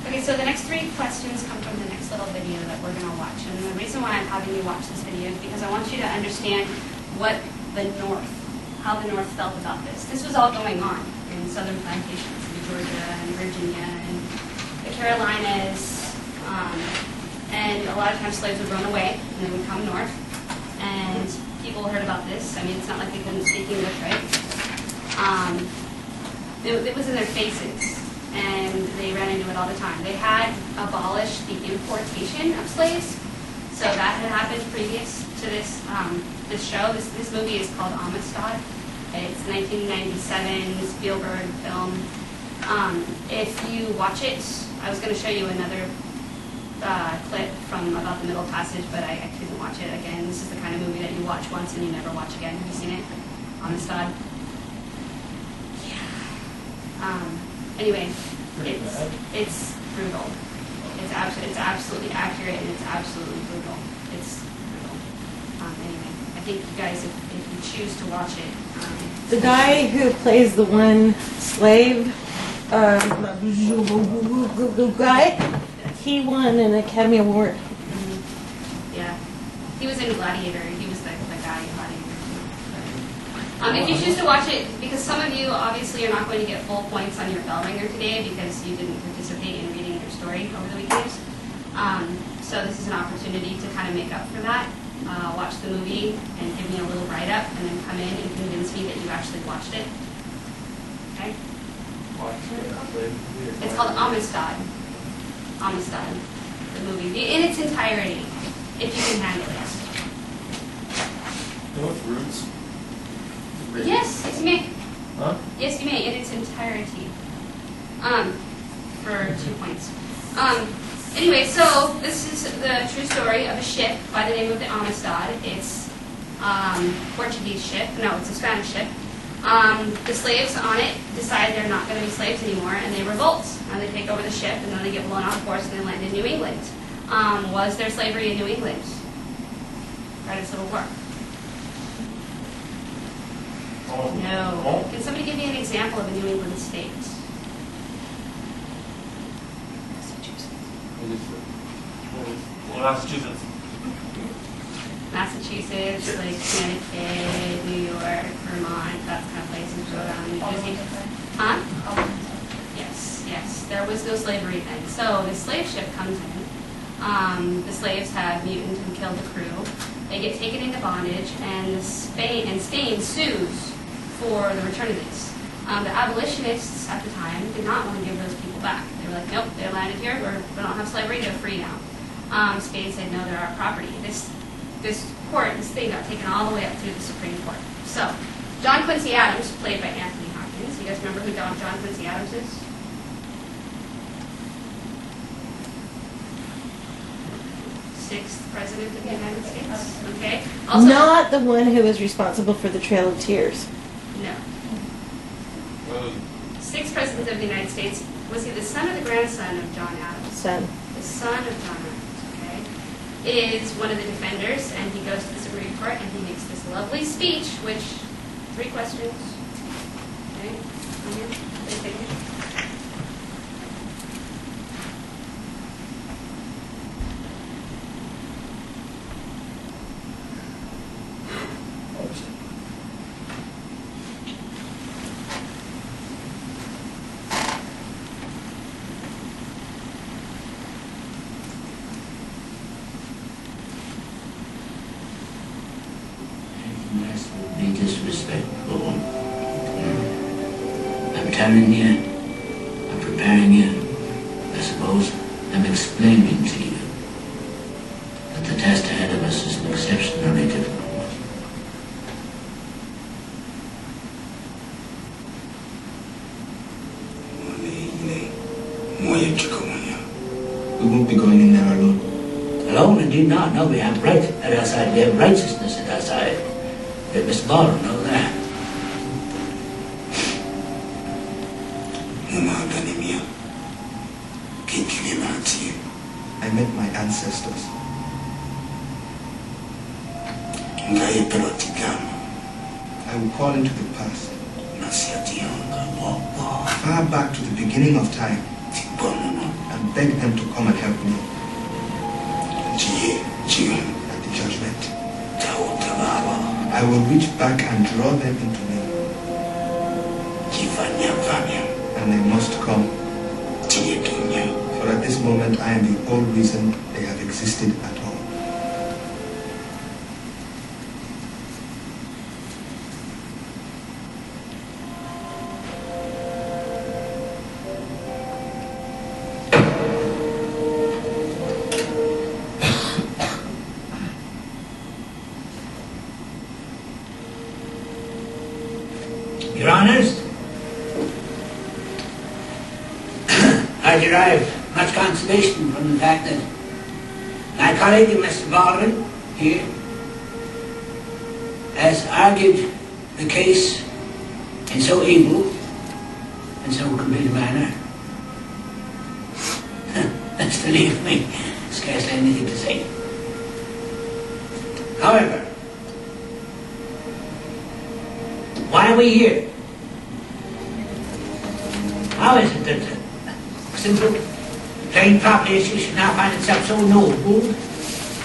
Okay, so the next 3 questions come from the next little video that we're going to watch. And the reason why I'm having you watch this video is because I want you to understand what the North, how the North felt about this. This was all going on in southern plantations, in Georgia and Virginia and the Carolinas. And a lot of times slaves would run away and they would come north. And people heard about this. I mean, it's not like they couldn't speak English, right? It was in their faces, and they ran into it all the time. They had abolished the importation of slaves, so that had happened previous to this this show. This movie is called Amistad. It's 1997 Spielberg film. If you watch it, I was going to show you another clip from about the Middle Passage, but I couldn't watch it again. This is the kind of movie that you watch once and you never watch again. Have you seen it? Amistad? Yeah. Anyway, it's brutal. It's absolutely accurate and it's absolutely brutal. It's brutal. Anyway, I think you guys, if you choose to watch it.
The guy who plays the one slave, guy, he won an Academy Award.
Yeah. He was in Gladiator. He was the guy in Gladiator. If you choose to watch it, because some of you obviously are not going to get full points on your bell ringer today because you didn't participate in reading your story over the weekends. So this is an opportunity to kind of make up for that. Watch the movie and give me a little write-up and then come in and convince me that you actually watched it. Okay? It's called Amistad. Amistad, the movie, in its entirety, if you can handle it.
You know what's Roots?
Yes, you may.
Huh?
Yes, you may, in its entirety. For 2 points. Anyway, so this is the true story of a ship by the name of the Amistad. It's Portuguese ship. No, it's a Spanish ship. The slaves on it decide they're not going to be slaves anymore, and they revolt. And they take over the ship, and then they get blown off course, and they land in New England. Was there slavery in New England? Right, it's Civil War. No. Can somebody give me an example of a New England state?
Massachusetts.
Massachusetts, like Connecticut, New York, Vermont, that kind of places. Rhode Island, New Jersey. Huh? Yes. There was no slavery then. So the slave ship comes in. The slaves have mutinied and killed the crew. They get taken into bondage, and Spain sues for the return of these. The abolitionists at the time did not want to give those people back. They were like, nope, they're landed here. We don't have slavery. They're free now. Spain said, no, they're our property. This thing got taken all the way up through the Supreme Court. So, John Quincy Adams, played by Anthony Hopkins. You guys remember who John Quincy Adams is? Sixth president of the United States. Okay. Also,
Not the one who was responsible for the Trail of Tears.
No. Sixth president of the United States. Was he the son or the grandson of John Adams?
Son.
The son of John Adams, okay, is one of the defenders, and he goes to the Supreme Court, and he makes this lovely speech, which, 3 questions, okay, on here, please take it.
Be disrespectful. I'm telling you, I'm preparing you, I suppose, I'm explaining to you that the test ahead of us is an exceptionally difficult one. We won't be going in there alone. Alone? Indeed not. No, we have right at our side. We have righteousness at our side. Mr. Ballroom, know that.
I met my ancestors. I will call into the past, far back to the beginning of time, and beg them to come and help me at the judgment. I will reach back and draw them into me, and they must come. For at this moment I am the whole reason they have existed at all.
Your Honours, I derive much consolation from the fact that my colleague, Mr. Baldwin, here, has argued the case in so able and so complete a manner as to leave me scarcely anything to say. However, why are we here? How is it that a simple, plain property issue should now find itself so noble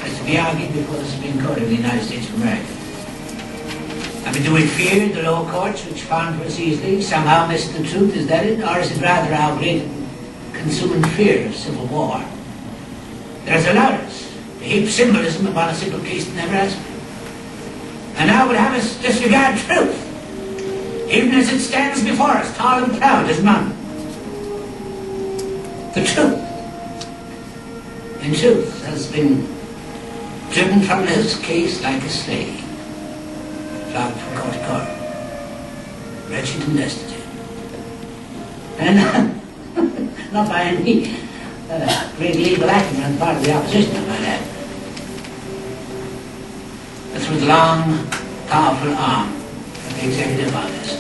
as to be argued before the Supreme Court of the United States of America? I mean, do we fear the lower courts, which found for us easily, somehow miss the truth? Is that it? Or is it rather our great consuming fear of civil war that has allowed us to heap symbolism upon a simple case that never has been? And now would have us disregard truth, even as it stands before us, tall and proud as none. The truth, in truth, has been driven from this case like a slave, flogged from court to court, wretched and destitute. And not by any great legal action on the part of the opposition, I might add, but through the long, powerful arm of the executive office.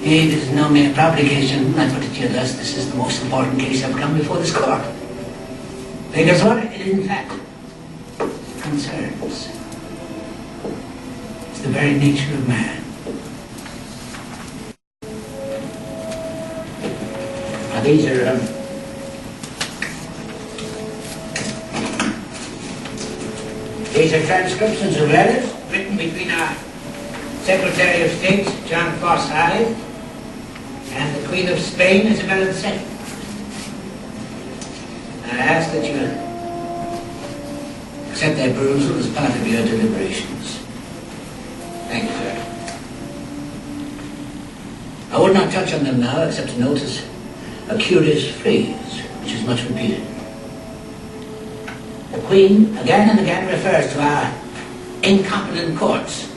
Hey, this is no mere property case, gentlemen. I put it to you thus: this is the most important case ever come before this court. Because what it in fact concerns is the very nature of man. Now these are transcriptions of letters written between our Secretary of State, John Forsyth, and the Queen of Spain, Isabella II. I ask that you accept their perusal as part of your deliberations. Thank you, sir. I would not touch on them now, except to notice a curious phrase, which is much repeated. The Queen again and again refers to our incompetent courts.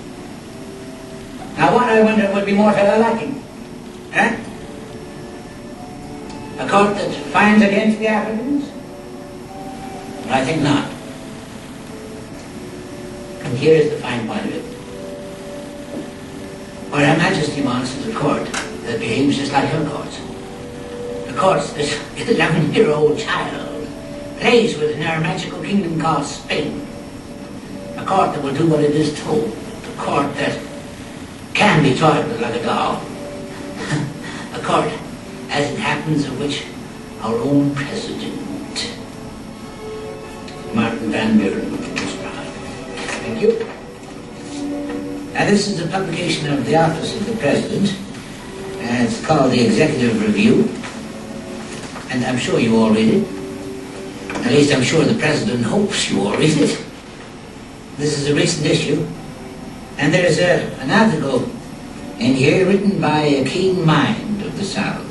Now what, I wonder, would be more to her liking? Eh? A court that finds against the Africans? Well, I think not. And here is the fine point of it. For Her Majesty wants is a court that behaves just like her courts. The courts that 11-year-old child plays with in her magical kingdom called Spain. A court that will do what it is told. A court that can be toyed with like a doll. A court, as it happens, of which our own president, Martin Van Buren, was proud. Thank you. Now this is a publication of the Office of the President, and it's called the Executive Review, and I'm sure you all read it. At least I'm sure the President hopes you all read it. This is a recent issue, and there's an article in here written by a keen mind of the South.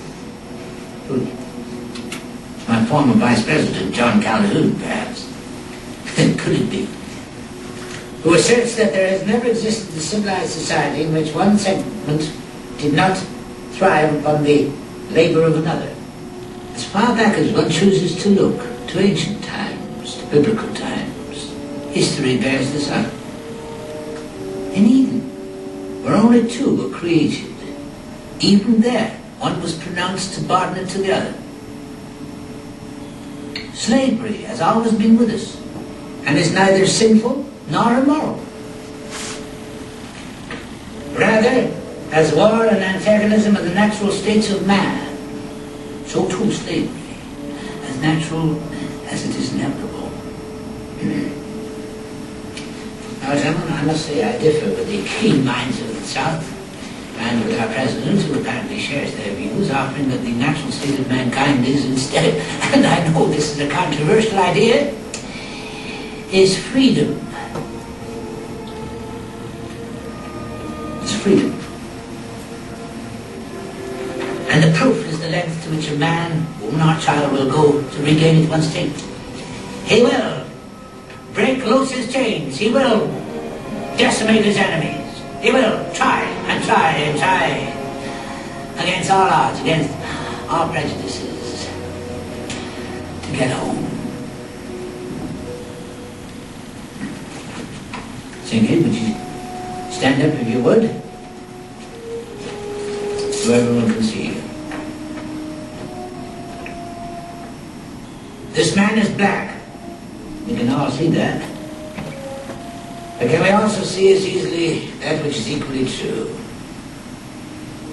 Who? My former Vice President, John Calhoun, perhaps. Could it be? Who asserts that there has never existed a civilized society in which one segment did not thrive upon the labor of another. As far back as one chooses to look, to ancient times, to biblical times, history bears this out. In Eden, where only two were created, even there, one was pronounced subordinate to the other. Slavery has always been with us, and is neither sinful nor immoral. as war and antagonism of the natural states of man, so too slavery, as natural as it is inevitable. Now, gentlemen, I must say I differ with the keen minds of the South, and with our president, who apparently shares their views, offering that the natural state of mankind is instead, and I know this is a controversial idea, is freedom. It's freedom. And the proof is the length to which a man, woman or child will go to regain it once taken. He will break loose his chains. He will decimate his enemies. He will try and try and try against all odds, against all prejudices, to get home. Singing, would you stand up if you would? So everyone can see you. This man is black. We can all see that. But can we also see as easily that which is equally true?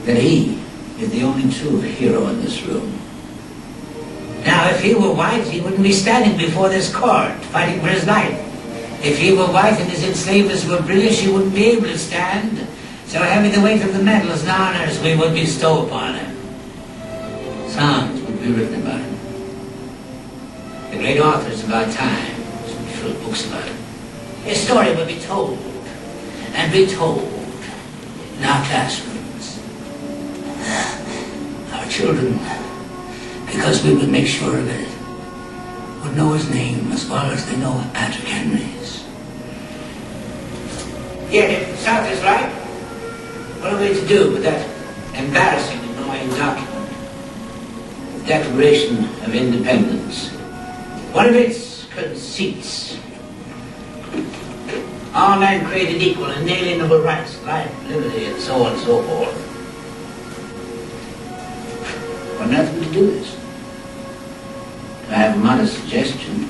That he is the only true hero in this room. Now, if he were white, he wouldn't be standing before this court, fighting for his life. If he were white and his enslavers were British, he wouldn't be able to stand. So heavy the weight of the medals and honors we would bestow upon him. Songs would be written about him. The great authors of our time would fill books about him. His story would be told and retold in our classrooms. Our children, because we would make sure of it, would know his name as well as they know Patrick Henry's. Yet if the South is right, what are we to do with that embarrassing and annoying document? The Declaration of Independence. One of its conceits. All men created equal and inalienable rights, life, liberty, and so on and so forth. What on earth would you do this? I have a modest suggestion.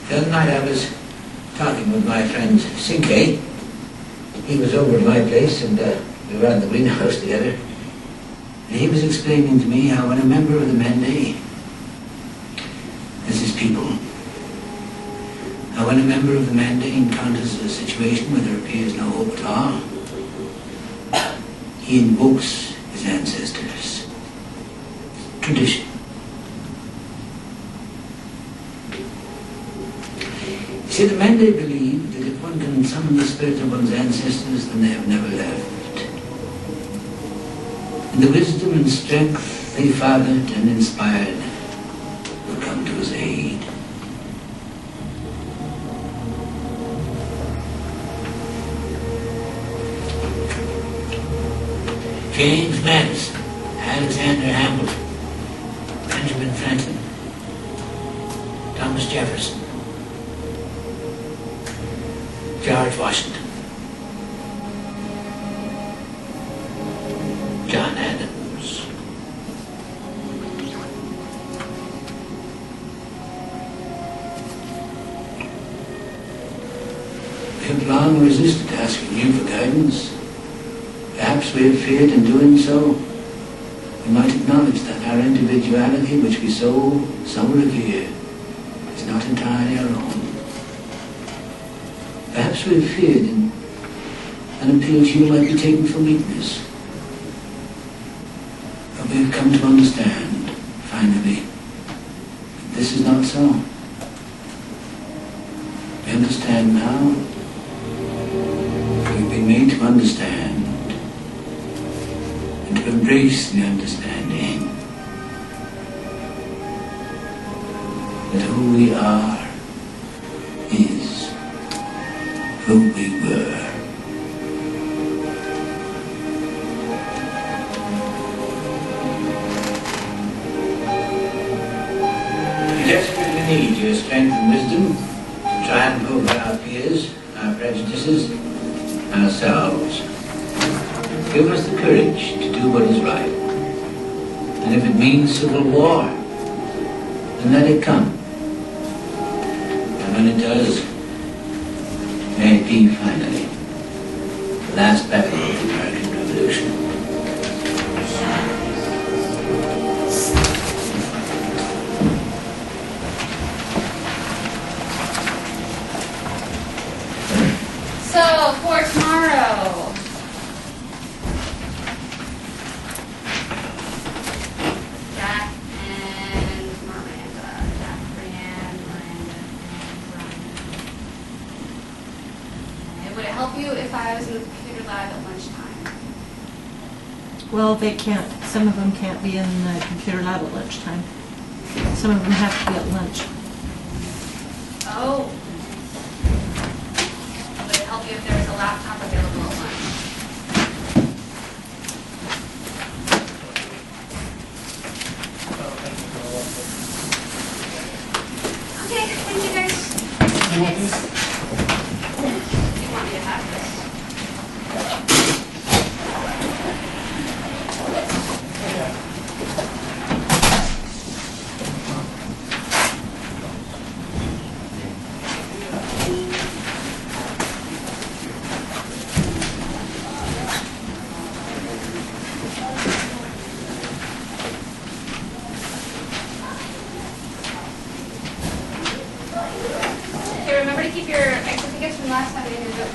The other night I was talking with my friend Cinque. He was over at my place and we were at the greenhouse together. And he was explaining to me how when a member of the Mende, as his people, how when a member of the Mende encounters a situation where there appears no hope at all, he invokes his ancestors. Tradition. See, the Mende believe that if one can summon the spirit of one's ancestors, then they have never left. And the wisdom and strength they fathered and inspired will come to his aid. James Madison, Alexander Hamilton, Benjamin Franklin, Thomas Jefferson, George Washington, John Adams. We have long resisted asking you for guidance. Perhaps we have feared in doing so, we might acknowledge that our individuality, which we so revere, is not entirely our own. Perhaps we have feared in an appeal to you might be taken for weakness. But we have come to understand, finally, that this is not so. We understand now. We've been made to understand and to embrace the understanding that who we are is who we were. We desperately need your strength and wisdom to triumph over our fears, our prejudices, ourselves. Give us the courage to do what is right. And if it means civil war, then let it come. And when it does, may it be finally the last battle of the American Revolution.
So, for tomorrow. Jack and Miranda. Jack, Brianne, Miranda, and Brian. Okay, would it help you if I was in the computer lab at lunchtime?
Well, they can't, some of them can't be in the computer lab at lunchtime. Some of them have to be at lunch.
Oh. Would it help you if there was a laptop available at lunch? Okay, thank you guys. Thanks. You want me to have this? Okay, remember to keep your exit tickets from last time in your book.